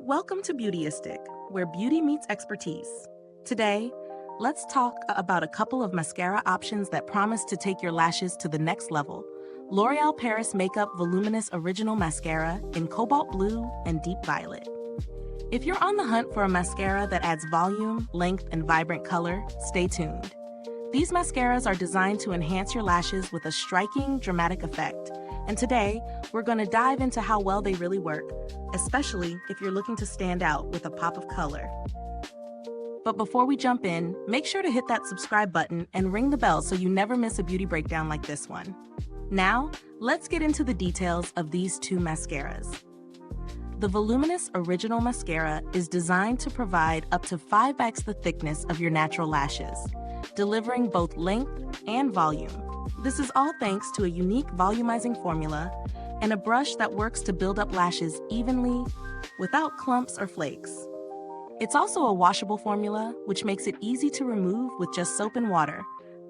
Welcome to Beautyistic, where beauty meets expertise. Today, let's talk about a couple of mascara options that promise to take your lashes to the next level. L'Oréal Paris Makeup Voluminous Original Mascara in Cobalt Blue and Deep Violet. If you're on the hunt for a mascara that adds volume, length, and vibrant color, stay tuned. These mascaras are designed to enhance your lashes with a striking, dramatic effect. And today, we're going to dive into how well they really work, especially if you're looking to stand out with a pop of color. But before we jump in, make sure to hit that subscribe button and ring the bell so you never miss a beauty breakdown like this one. Now, let's get into the details of these two mascaras. The Voluminous Original Mascara is designed to provide up to 5x the thickness of your natural lashes, delivering both length and volume. This is all thanks to a unique volumizing formula and a brush that works to build up lashes evenly without clumps or flakes. It's also a washable formula, which makes it easy to remove with just soap and water,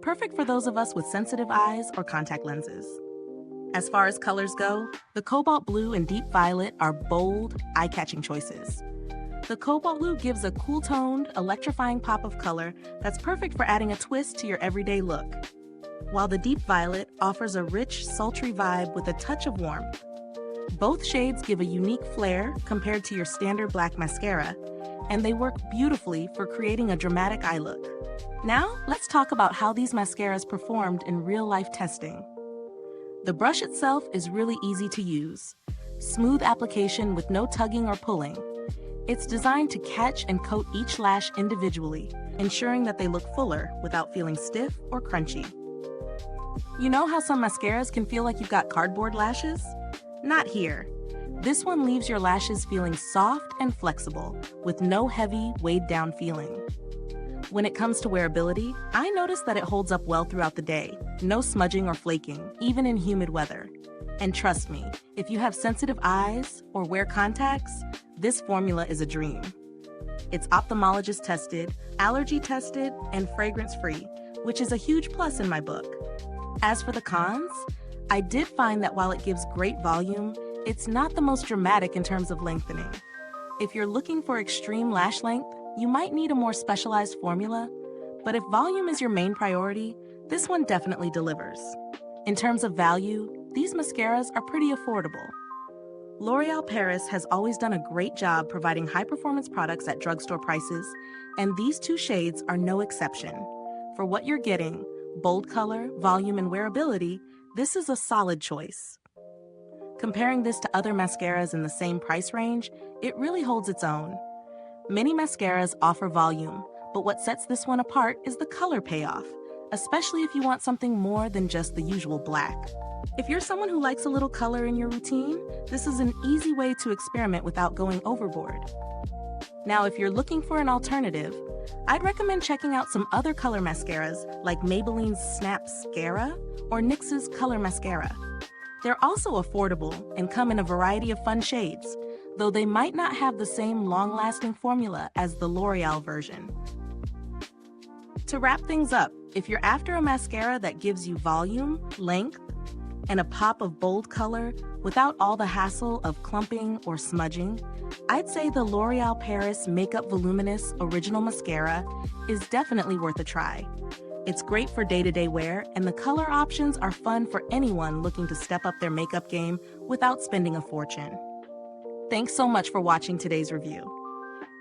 perfect for those of us with sensitive eyes or contact lenses. As far as colors go, the Cobalt Blue and Deep Violet are bold, eye-catching choices. The Cobalt Blue gives a cool-toned, electrifying pop of color that's perfect for adding a twist to your everyday look, while the Deep Violet offers a rich, sultry vibe with a touch of warmth. Both shades give a unique flair compared to your standard black mascara, and they work beautifully for creating a dramatic eye look. Now, let's talk about how these mascaras performed in real-life testing. The brush itself is really easy to use. Smooth application with no tugging or pulling. It's designed to catch and coat each lash individually, ensuring that they look fuller without feeling stiff or crunchy. You know how some mascaras can feel like you've got cardboard lashes? Not here. This one leaves your lashes feeling soft and flexible, with no heavy, weighed-down feeling. When it comes to wearability, I noticed that it holds up well throughout the day. No smudging or flaking, even in humid weather. And trust me, if you have sensitive eyes or wear contacts, this formula is a dream. It's ophthalmologist tested, allergy tested, and fragrance free, which is a huge plus in my book. As for the cons, I did find that while it gives great volume, it's not the most dramatic in terms of lengthening. If you're looking for extreme lash length, you might need a more specialized formula, but if volume is your main priority, this one definitely delivers. In terms of value, these mascaras are pretty affordable. L'Oréal Paris has always done a great job providing high-performance products at drugstore prices, and these two shades are no exception. For what you're getting, bold color, volume, and wearability, this is a solid choice. Comparing this to other mascaras in the same price range, it really holds its own. Many mascaras offer volume, but what sets this one apart is the color payoff, especially if you want something more than just the usual black. If you're someone who likes a little color in your routine, this is an easy way to experiment without going overboard. Now, if you're looking for an alternative, I'd recommend checking out some other color mascaras like Maybelline's Snap Mascara or NYX's Color Mascara. They're also affordable and come in a variety of fun shades, though they might not have the same long-lasting formula as the L'Oréal version. To wrap things up, if you're after a mascara that gives you volume, length, and a pop of bold color without all the hassle of clumping or smudging, I'd say the L'Oréal Paris Makeup Voluminous Original Mascara is definitely worth a try. It's great for day-to-day wear, and the color options are fun for anyone looking to step up their makeup game without spending a fortune. Thanks so much for watching today's review.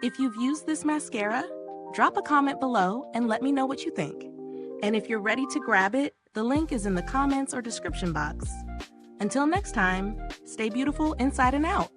If you've used this mascara, drop a comment below and let me know what you think. And if you're ready to grab it, the link is in the comments or description box. Until next time, stay beautiful inside and out.